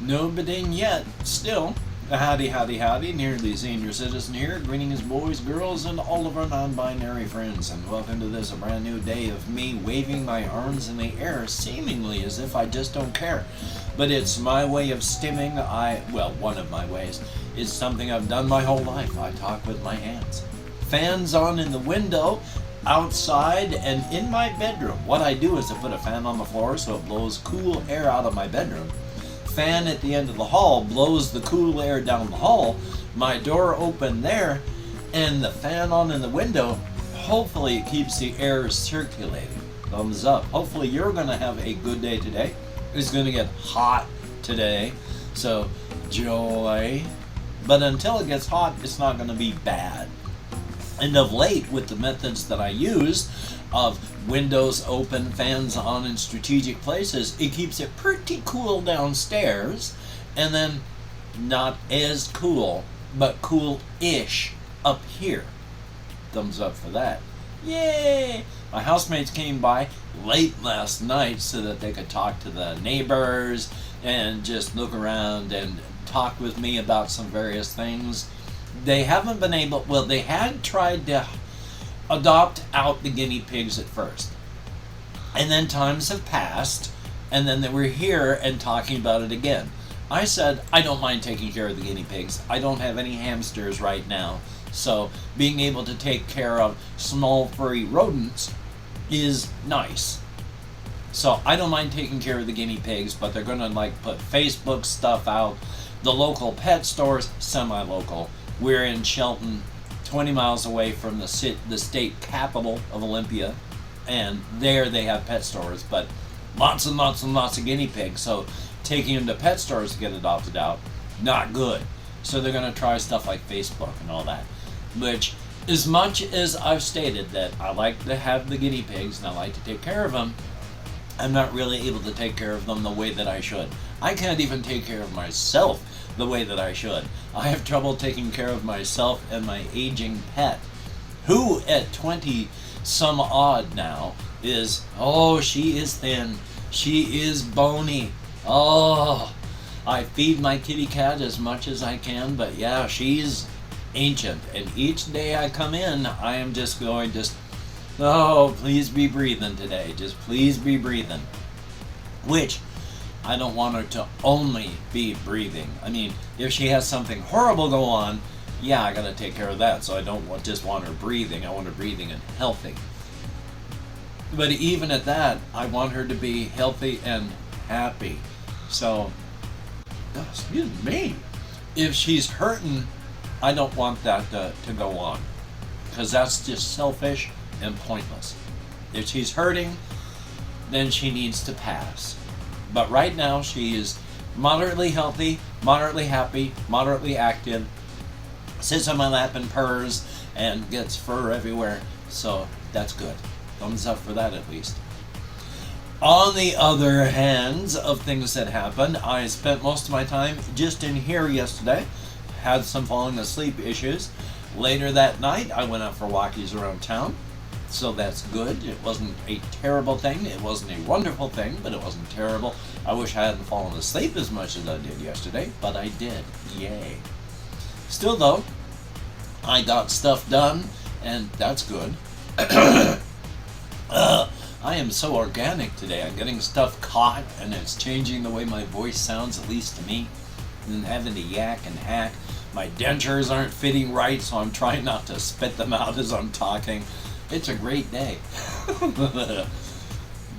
No bidding yet. Still, howdy, howdy, howdy. Nearly senior citizen here. Greetings, boys, girls, and all of our non-binary friends. And welcome to this, a brand new day of me waving my arms in the air, seemingly as if I just don't care. But it's my way of stimming. Well, one of my ways. It's something I've done my whole life. I talk with my hands. Fans on in the window, outside, and in my bedroom. What I do is I put a fan on the floor so it blows cool air out of my bedroom. Fan at the end of the hall blows the cool air down the hall. My door open there, and the fan on in the window, hopefully it keeps the air circulating. Thumbs up. Hopefully you're going to have a good day today. It's going to get hot today, so joy. But until it gets hot, it's not going to be bad. And of late, with the methods that I use of windows open, fans on in strategic places, it keeps it pretty cool downstairs, and then not as cool, but cool-ish up here. Thumbs up for that. Yay! My housemates came by late last night so that they could talk to the neighbors and just look around and talk with me about some various things. They haven't been able, well, they had tried to adopt out the guinea pigs at first. And then times have passed, and then they were here and talking about it again. I said, I don't mind taking care of the guinea pigs. I don't have any hamsters right now. So being able to take care of small furry rodents is nice. So I don't mind taking care of the guinea pigs, but they're going to put Facebook stuff out. The local pet stores, semi-local. We're in Shelton, 20 miles away from the state capital of Olympia, and there they have pet stores, but lots and lots and lots of guinea pigs, so taking them to pet stores to get adopted out, not good. So they're going to try stuff like Facebook and all that, which, as much as I've stated that I like to have the guinea pigs and I like to take care of them, I'm not really able to take care of them the way that I should. I can't even take care of myself the way that I should. I have trouble taking care of myself and my aging pet, who at 20 some odd now is, oh, she is thin, she is bony, oh, I feed my kitty cat as much as I can, but yeah, she's ancient, and each day I come in, I am just going, oh, please be breathing today, just please be breathing, which I don't want her to only be breathing. I mean, if she has something horrible go on, yeah, I gotta take care of that. So I don't just want her breathing. I want her breathing and healthy. But even at that, I want her to be healthy and happy. So, excuse me, if she's hurting, I don't want that to go on, because that's just selfish and pointless. If she's hurting, then she needs to pass. But right now, she is moderately healthy, moderately happy, moderately active, sits on my lap and purrs, and gets fur everywhere. So that's good. Thumbs up for that, at least. On the other hand of things that happened, I spent most of my time just in here yesterday. Had some falling asleep issues. Later that night, I went out for walkies around town. So that's good. It wasn't a terrible thing. It wasn't a wonderful thing, but it wasn't terrible. I wish I hadn't fallen asleep as much as I did yesterday, but I did. Yay. Still though, I got stuff done, and that's good. I am so organic today. I'm getting stuff caught, and it's changing the way my voice sounds, at least to me. And having to yak and hack. My dentures aren't fitting right, so I'm trying not to spit them out as I'm talking. It's a great day.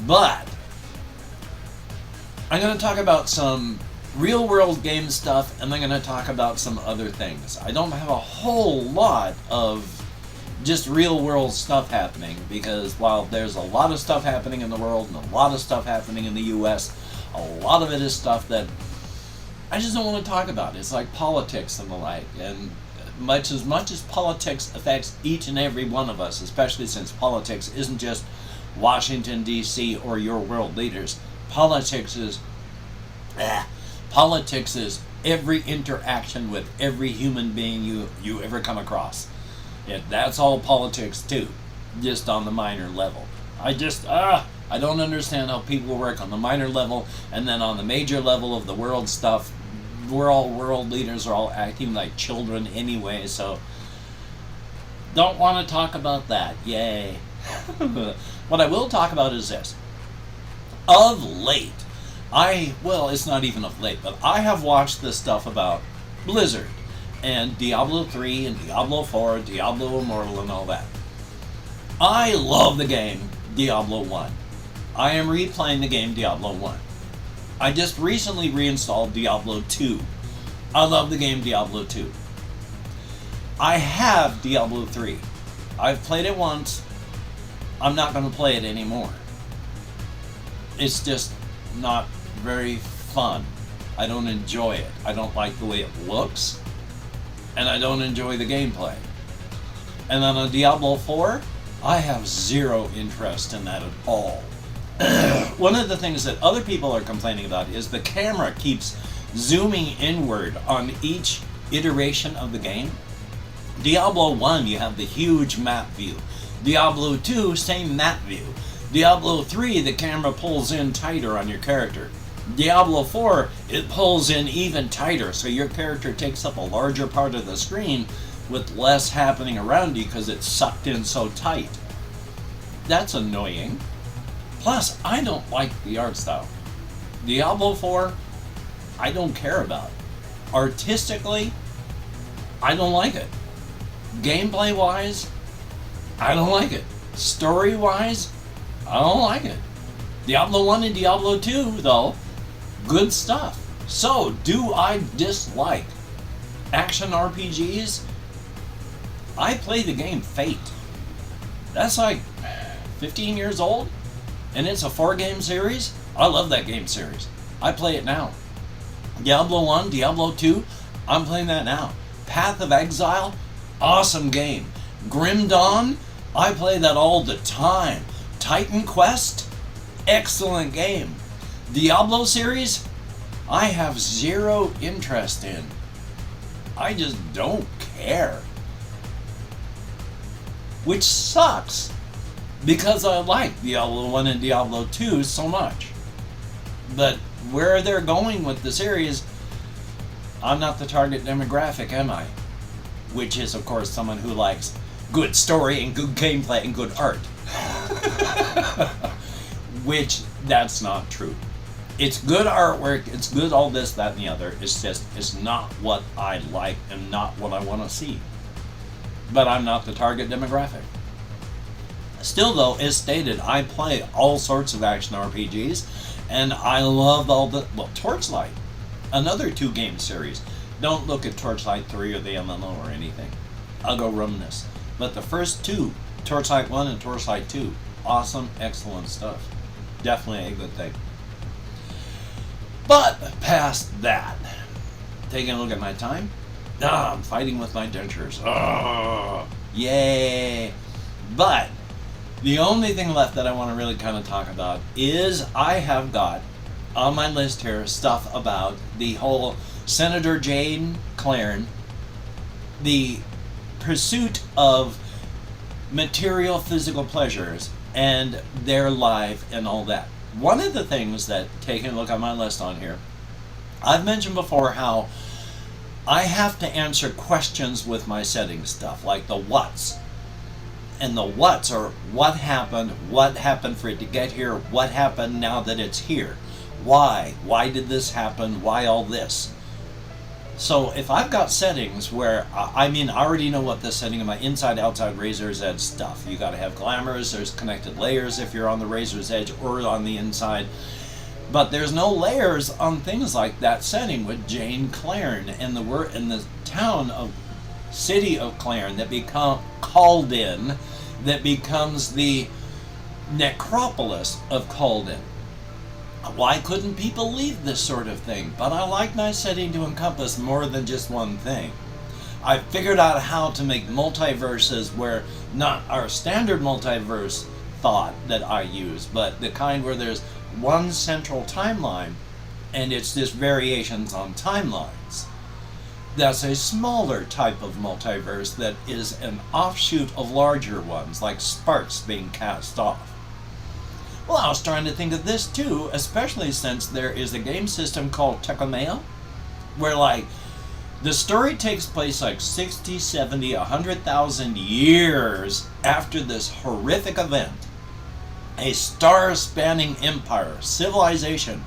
But I'm going to talk about some real world game stuff, and I'm going to talk about some other things. I don't have a whole lot of just real world stuff happening, because while there's a lot of stuff happening in the world and a lot of stuff happening in the US, a lot of it is stuff that I just don't want to talk about. It's like politics and the like, and much as politics affects each and every one of us, especially since politics isn't just Washington, D.C. or your world leaders. Politics is every interaction with every human being you ever come across. That's all politics too, just on the minor level. I don't understand how people work on the minor level, and then on the major level of the world stuff, world leaders are all acting like children anyway, so don't want to talk about that. Yay. What I will talk about is this. Of late, it's not even of late, but I have watched this stuff about Blizzard and Diablo 3 and Diablo 4, Diablo Immortal and all that. I love the game Diablo 1. I am replaying the game Diablo 1. I just recently reinstalled Diablo 2. I love the game Diablo 2. I have Diablo 3. I've played it once. I'm not going to play it anymore. It's just not very fun. I don't enjoy it. I don't like the way it looks. And I don't enjoy the gameplay. And then on Diablo 4, I have zero interest in that at all. One of the things that other people are complaining about is the camera keeps zooming inward on each iteration of the game. Diablo 1, you have the huge map view. Diablo 2, same map view. Diablo 3, the camera pulls in tighter on your character. Diablo 4, it pulls in even tighter, so your character takes up a larger part of the screen with less happening around you because it's sucked in so tight. That's annoying. Plus, I don't like the art style. Diablo 4, I don't care about. Artistically, I don't like it. Gameplay-wise, I don't like it. Story-wise, I don't like it. Diablo 1 and Diablo 2, though, good stuff. So, do I dislike action RPGs? I play the game Fate. That's like 15 years old, and it's a 4-game series. I love that game series. I play it now. Diablo 1, Diablo 2, I'm playing that now. Path of Exile, awesome game. Grim Dawn, I play that all the time. Titan Quest, excellent game. Diablo series, I have zero interest in. I just don't care. Which sucks, because I like Diablo 1 and Diablo 2 so much. But where they're going with the series, I'm not the target demographic, am I? Which is, of course, someone who likes good story and good gameplay and good art. Which, that's not true. It's good artwork, it's good all this, that, and the other. It's just, it's not what I like and not what I want to see. But I'm not the target demographic. Still, though, as stated, I play all sorts of action RPGs, and I love all the, Torchlight, another 2-game series. Don't look at Torchlight 3 or the MMO or anything. I'll go reminisce. But the first two, Torchlight 1 and Torchlight 2, awesome, excellent stuff. Definitely a good thing. But past that, taking a look at my time, I'm fighting with my dentures. Yay! But the only thing left that I want to really kind of talk about is I have got on my list here stuff about the whole Senator Jane Claren, the pursuit of material physical pleasures and their life and all that. One of the things that, taking a look at my list on here, I've mentioned before how I have to answer questions with my settings stuff, like the whats. And the whats are what happened for it to get here, what happened now that it's here, why did this happen, why all this. So if I've got settings where, I already know what the setting of my inside, outside, razor's edge stuff. You got to have glamours, there's connected layers if you're on the razor's edge or on the inside. But there's no layers on things like that setting with Jane Claren and the town of, city of Claren that become called in, that becomes the necropolis of Calden. Why couldn't people leave this sort of thing? But I like my setting to encompass more than just one thing. I figured out how to make multiverses where not our standard multiverse thought that I use, but the kind where there's one central timeline and it's just variations on timelines. That's a smaller type of multiverse that is an offshoot of larger ones, like sparks being cast off. Well, I was trying to think of this too, especially since there is a game system called Tekomea, where like the story takes place like 60, 70, 100,000 years after this horrific event. A star-spanning empire, civilization,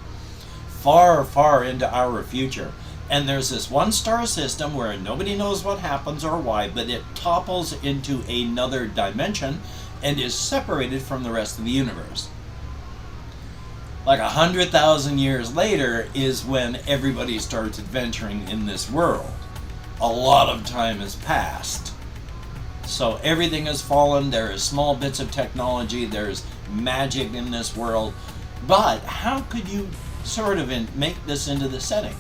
far, far into our future. And there's this one star system where nobody knows what happens or why, but it topples into another dimension and is separated from the rest of the universe. Like 100,000 years later is when everybody starts adventuring in this world. A lot of time has passed. So everything has fallen, there is small bits of technology, there's magic in this world. But how could you sort of make this into the setting?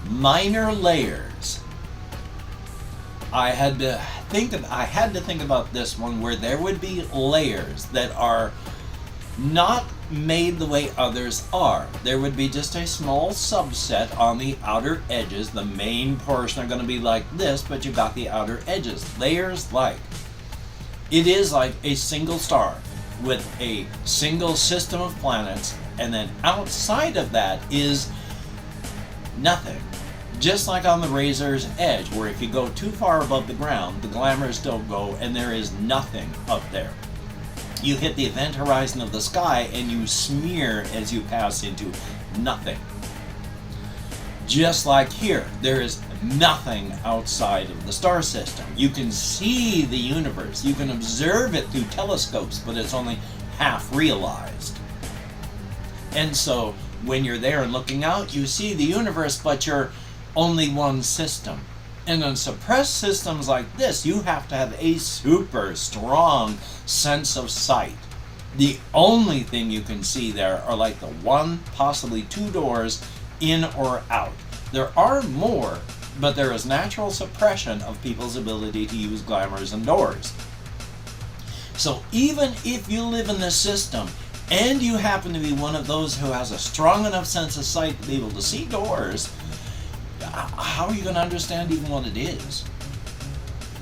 Minor layers. I had to think about this one, where there would be layers that are not made the way others are. There would be just a small subset on the outer edges. The main portion are going to be like this, but you've got the outer edges. Layers like. It is like a single star with a single system of planets, and then outside of that is nothing. Just like on the razor's edge, where if you go too far above the ground, the glamours don't go, and there is nothing up there. You hit the event horizon of the sky and you smear as you pass into nothing. Just like here, there is nothing outside of the star system. You can see the universe, you can observe it through telescopes, but it's only half realized. And so when you're there and looking out, you see the universe, but you're only one system. And on suppressed systems like this, you have to have a super strong sense of sight. The only thing you can see there are like the one, possibly two doors in or out. There are more, but there is natural suppression of people's ability to use glamours and doors. So even if you live in this system and you happen to be one of those who has a strong enough sense of sight to be able to see doors, how are you going to understand even what it is?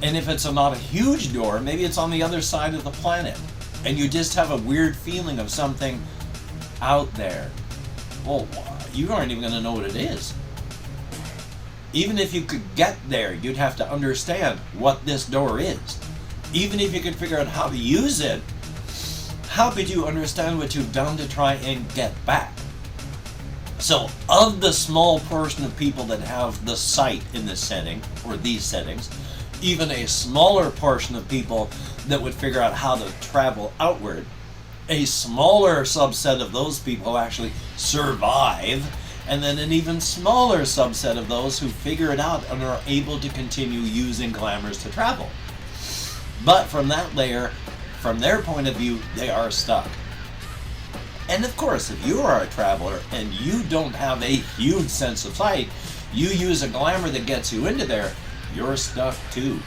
And if it's not a huge door, maybe it's on the other side of the planet, and you just have a weird feeling of something out there. Well, you aren't even going to know what it is. Even if you could get there, you'd have to understand what this door is. Even if you could figure out how to use it, how could you understand what you've done to try and get back? So, of the small portion of people that have the sight in this setting, or these settings, even a smaller portion of people that would figure out how to travel outward, a smaller subset of those people actually survive, and then an even smaller subset of those who figure it out and are able to continue using glamours to travel. But from that layer, from their point of view, they are stuck. And of course, if you are a traveler and you don't have a huge sense of sight, you use a glamour that gets you into there, you're stuck too.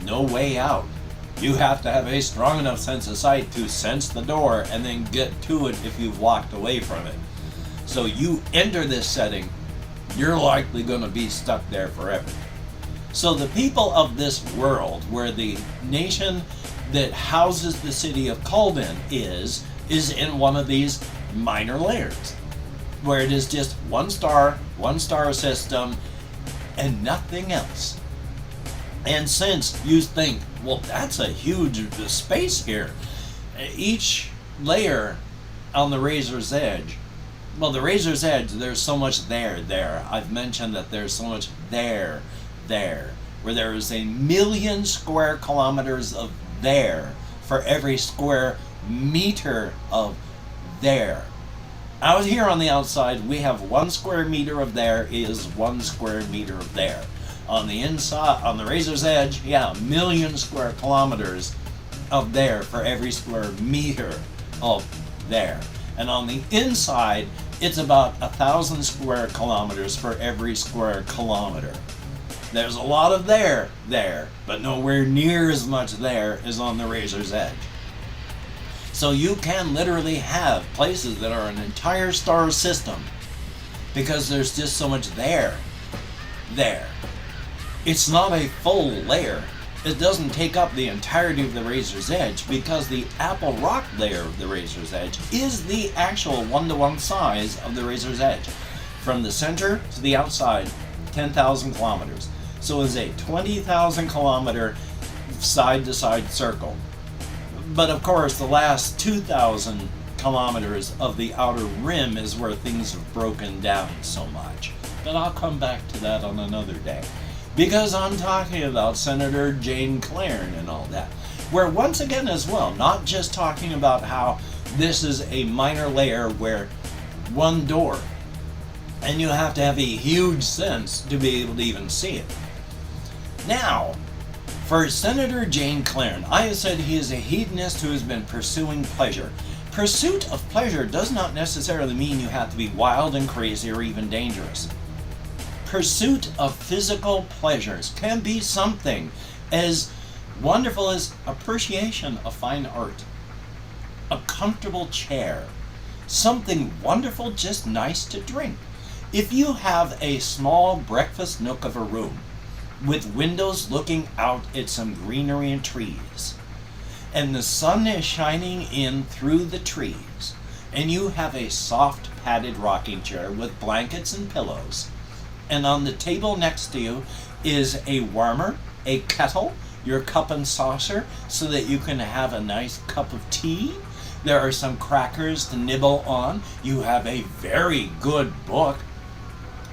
No way out. You have to have a strong enough sense of sight to sense the door and then get to it if you've walked away from it. So you enter this setting, you're likely going to be stuck there forever. So the people of this world, where the nation that houses the city of Kalden is in one of these minor layers, where it is just one star system, and nothing else. And since you think, well, that's a huge space here, each layer on the razor's edge, well, the razor's edge, there's so much there. I've mentioned that there's so much there, where there is 1,000,000 square kilometers of there for every square meter of there. Out here on the outside, we have 1 square meter of there is 1 square meter of there. On the inside, on the razor's edge, 1,000,000 square kilometers of there for every square meter of there. And on the inside, it's about 1,000 square kilometers for every square kilometer. There's a lot of there, but nowhere near as much there as on the razor's edge. So you can literally have places that are an entire star system because there's just so much there. It's not a full layer. it doesn't take up the entirety of the razor's edge, because the apple rock layer of the razor's edge is the actual 1-to-1 size of the razor's edge. From the center to the outside, 10,000 kilometers. So it's a 20,000 kilometer side-to-side circle. But of course, the last 2,000 kilometers of the outer rim is where things have broken down so much. But I'll come back to that on another day, because I'm talking about Senator Jane Clarn and all that. Where once again as well, not just talking about how this is a minor layer where one door, and you have to have a huge sense to be able to even see it. Now, for Senator Jane Clarn, I have said he is a hedonist who has been pursuing pleasure. Pursuit of pleasure does not necessarily mean you have to be wild and crazy or even dangerous. Pursuit of physical pleasures can be something as wonderful as appreciation of fine art, a comfortable chair, something wonderful just nice to drink. If you have a small breakfast nook of a room with windows looking out at some greenery and trees, and the sun is shining in through the trees, and you have a soft padded rocking chair with blankets and pillows, and on the table next to you is a warmer, a kettle, your cup and saucer, so that you can have a nice cup of tea. There are some crackers to nibble on. You have a very good book.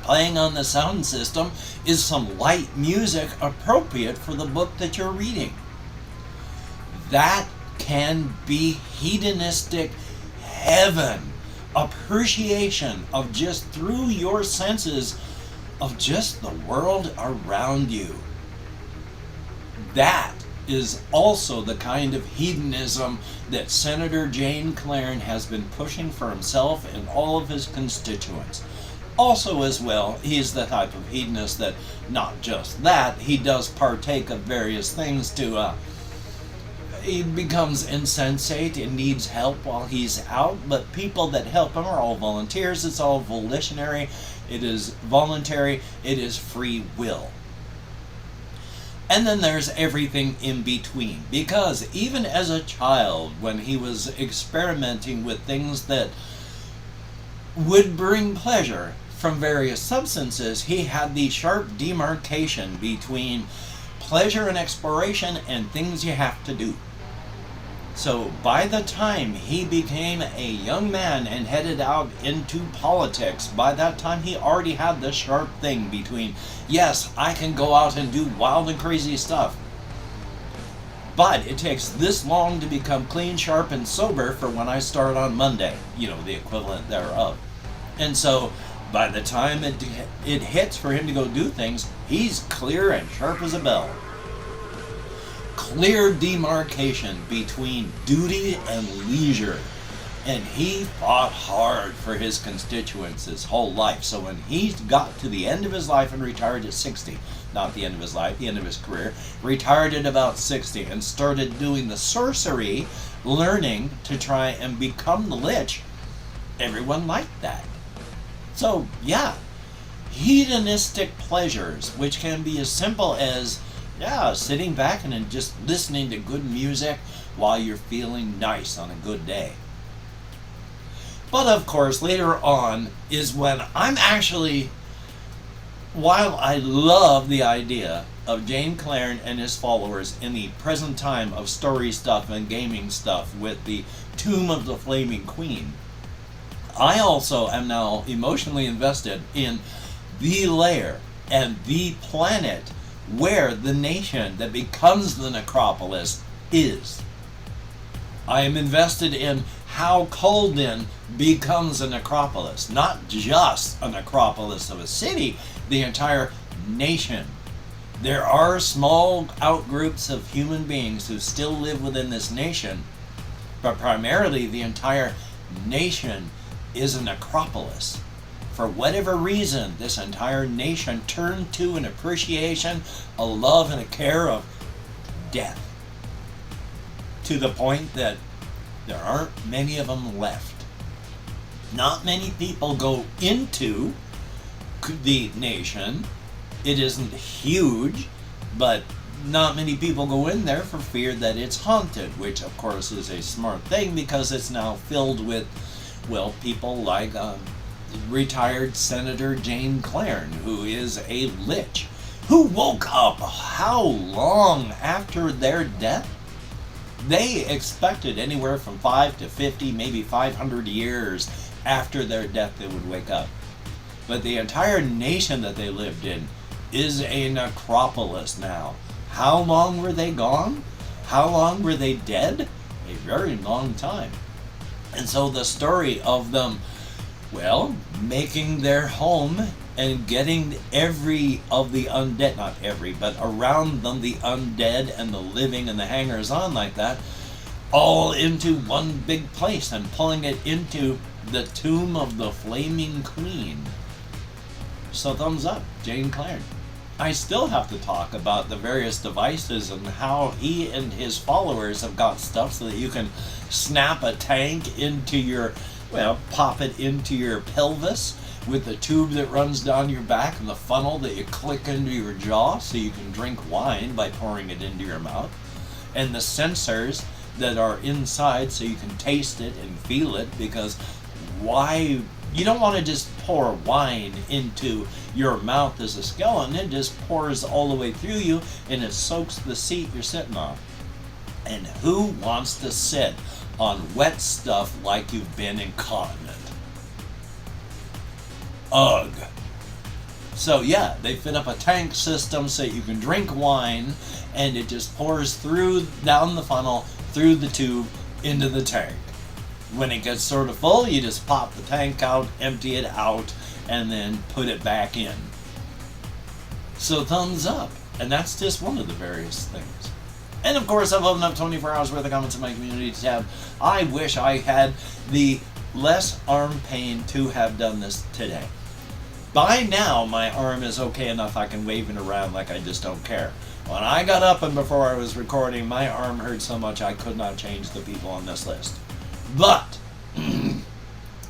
Playing on the sound system is some light music appropriate for the book that you're reading. That can be hedonistic heaven. Appreciation of just through your senses of just the world around you. That is also the kind of hedonism that Senator Jane Clarn has been pushing for himself and all of his constituents. Also as well, he's the type of hedonist that, not just that, he does partake of various things to, he becomes insensate and needs help while he's out, but people that help him are all volunteers. It's all volitionary, it is voluntary, it is free will. And then there's everything in between, because even as a child, when he was experimenting with things that would bring pleasure from various substances, he had the sharp demarcation between pleasure and exploration and things you have to do. So by the time he became a young man and headed out into politics, by that time he already had this sharp thing between, yes, I can go out and do wild and crazy stuff, but it takes this long to become clean, sharp, and sober for when I start on Monday, the equivalent thereof. And so by the time it hits for him to go do things, he's clear and sharp as a bell. Clear demarcation between duty and leisure. And he fought hard for his constituents his whole life. So when he got to the end of his life and retired at 60, not the end of his life, the end of his career, retired at about 60 and started doing the sorcery, learning to try and become the Lich, everyone liked that. So yeah, hedonistic pleasures, which can be as simple as sitting back and just listening to good music while you're feeling nice on a good day. But of course, later on is when I'm actually, while I love the idea of Jane Clarn and his followers in the present time of story stuff and gaming stuff with the Tomb of the Flaming Queen, I also am now emotionally invested in the lair and the planet where the nation that becomes the Necropolis is. I am invested in how Colden becomes a necropolis. Not just a necropolis of a city, the entire nation. There are small outgroups of human beings who still live within this nation, but primarily the entire nation is a necropolis. For whatever reason, this entire nation turned to an appreciation, a love, and a care of death. To the point that there aren't many of them left. Not many people go into the nation. It isn't huge, but not many people go in there for fear that it's haunted, which of course is a smart thing because it's now filled with, well, people like retired Senator Jane Clarn, who is a lich, who woke up how long after their death? They expected anywhere from 5 to 50, maybe 500 years after their death they would wake up. But the entire nation that they lived in is a necropolis now. How long were they gone? How long were they dead? A very long time. And so the story of them, well, making their home and getting every of the undead, not every, but around them, the undead and the living and the hangers on like that, all into one big place and pulling it into the tomb of the Flaming Queen. So thumbs up, Jane Clarn. I still have to talk about the various devices and how he and his followers have got stuff so that you can snap a tank into your, well, pop it into your pelvis with the tube that runs down your back and the funnel that you click into your jaw so you can drink wine by pouring it into your mouth, and the sensors that are inside so you can taste it and feel it, because why? You don't want to just pour wine into your mouth as a skeleton. It just pours all the way through you and it soaks the seat you're sitting on. And who wants to sit on wet stuff like you've been incontinent? Ugh. So yeah, they fit up a tank system so you can drink wine and it just pours through, down the funnel, through the tube, into the tank. When it gets sort of full, you just pop the tank out, empty it out, and then put it back in. So thumbs up. And that's just one of the various things. And of course, I've opened up 24 hours worth of comments in my community tab. I wish I had the less arm pain to have done this today. By now, my arm is okay enough I can wave it around like I just don't care. When I got up and before I was recording, my arm hurt so much I could not change the people on this list. But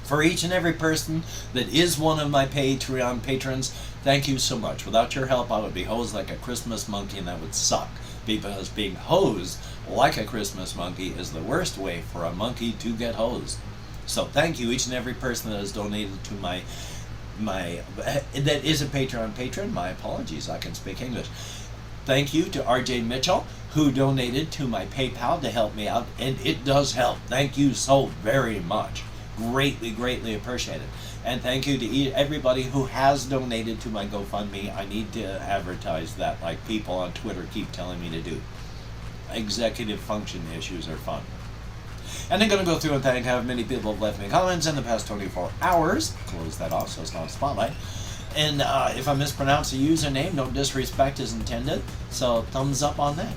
for each and every person that is one of my Patreon patrons, thank you so much. Without your help, I would be hosed like a Christmas monkey, and that would suck. Because being hosed like a Christmas monkey is the worst way for a monkey to get hosed. So thank you, each and every person that has donated to my that is a Patreon patron. My apologies, I can speak English. Thank you to RJ Mitchell, who donated to my PayPal to help me out, and it does help. Thank you so very much. Greatly, greatly appreciated. And thank you to everybody who has donated to my GoFundMe. I need to advertise that like people on Twitter keep telling me to do. Executive function issues are fun. And I'm going to go through and thank how many people have left me comments in the past 24 hours. Close that off so it's not a spotlight. And if I mispronounce a username, no disrespect is intended. So thumbs up on that.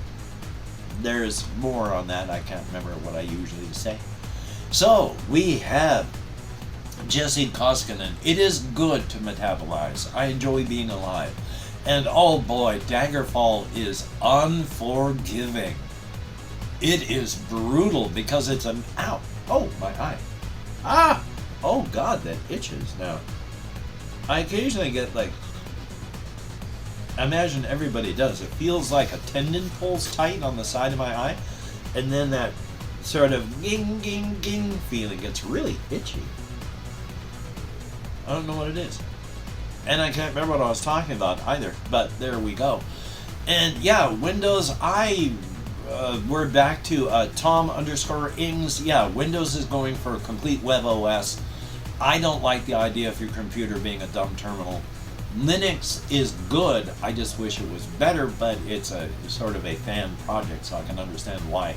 There's more on that. I can't remember what I usually say. So we have Jesse Koskinen. It is good to metabolize. I enjoy being alive. And oh boy, Daggerfall is unforgiving. It is brutal because it's an ow. Oh, my eye. Ah! Oh god, that itches now. I occasionally get like, I imagine everybody does. It feels like a tendon pulls tight on the side of my eye, and then that sort of ging, ging, ging feeling gets really itchy. I don't know what it is. And I can't remember what I was talking about either, but there we go. And yeah, Windows, we're back to Tom_Ings. Yeah, Windows is going for complete web OS. I don't like the idea of your computer being a dumb terminal. Linux is good. I just wish it was better, but it's a sort of a fan project, so I can understand why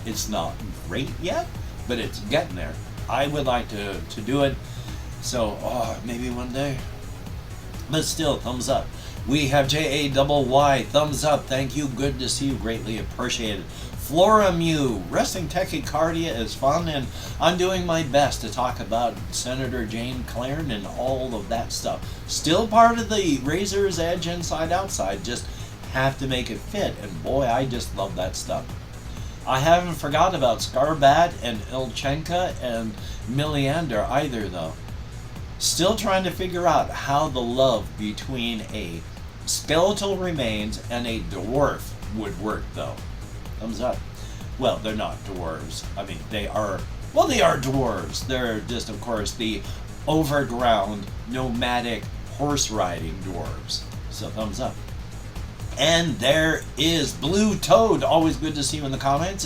it's not great yet, but it's getting there. I would like to do it, so maybe one day. But still, thumbs up. We have JAYY, thumbs up. Thank you. Good to see you. Greatly appreciated. Floramu, resting tachycardia is fun, and I'm doing my best to talk about Senator Jane Clarn and all of that stuff. Still part of the Razor's Edge inside outside, just have to make it fit, and boy, I just love that stuff. I haven't forgot about Scarbat and Ilchenka and Milliander either, though. Still trying to figure out how the love between a skeletal remains and a dwarf would work though. Thumbs up. Well, they're not dwarves. I mean, they are. Well, they are dwarves. They're just, of course, the overground, nomadic, horse-riding dwarves. So, thumbs up. And there is Blue Toad. Always good to see you in the comments.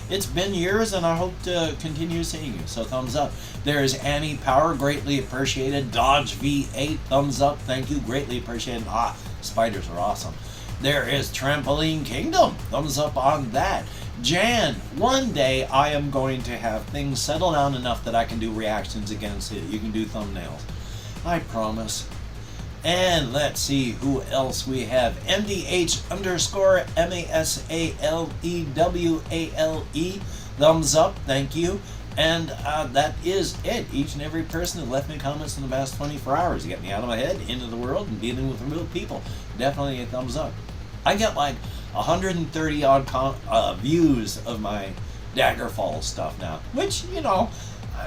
It's been years, and I hope to continue seeing you. So, thumbs up. There is Annie Power. Greatly appreciated. Dodge V8. Thumbs up. Thank you. Greatly appreciated. Ah, spiders are awesome. There is Trampoline Kingdom. Thumbs up on that. Jan, one day I am going to have things settle down enough that I can do reactions against it. You can do thumbnails. I promise. And let's see who else we have. MDH_MASALEWALE. Thumbs up. Thank you. And that is it. Each and every person that left me comments in the past 24 hours. You get me out of my head, into the world, and dealing with real people. Definitely a thumbs up. I get like 130 odd views of my Daggerfall stuff now, which, you know,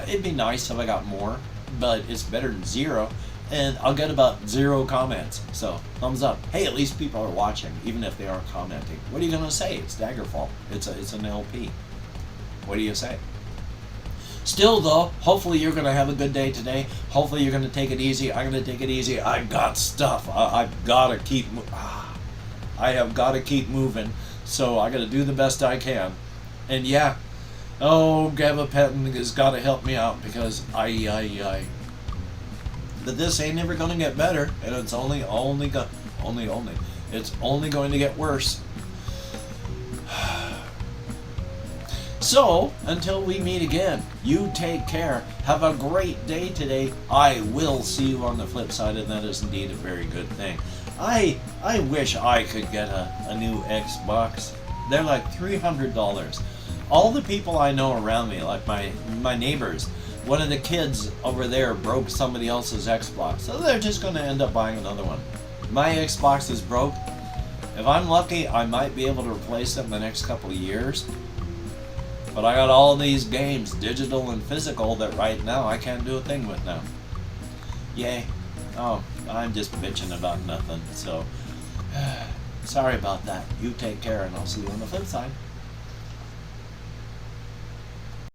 it'd be nice if I got more, but it's better than zero. And I'll get about 0 comments. So, thumbs up. Hey, at least people are watching, even if they aren't commenting. What are you gonna say? It's Daggerfall. It's an LP. What do you say? Still though, hopefully you're gonna have a good day today. Hopefully you're gonna take it easy. I'm gonna take it easy. I got stuff. I've gotta keep. I have got to keep moving, so I got to do the best I can. And yeah, oh, Gabapentin has got to help me out because but this ain't never gonna get better, and it's only it's only going to get worse. So, until we meet again, you take care. Have a great day today. I will see you on the flip side, and that is indeed a very good thing. I wish I could get a new Xbox. They're like $300. All the people I know around me, like my neighbors, one of the kids over there broke somebody else's Xbox, so they're just going to end up buying another one. My Xbox is broke. If I'm lucky, I might be able to replace it in the next couple of years. But I got all these games, digital and physical, that right now I can't do a thing with now. Yay. Oh, I'm just bitching about nothing, so sorry about that. You take care, and I'll see you on the flip side.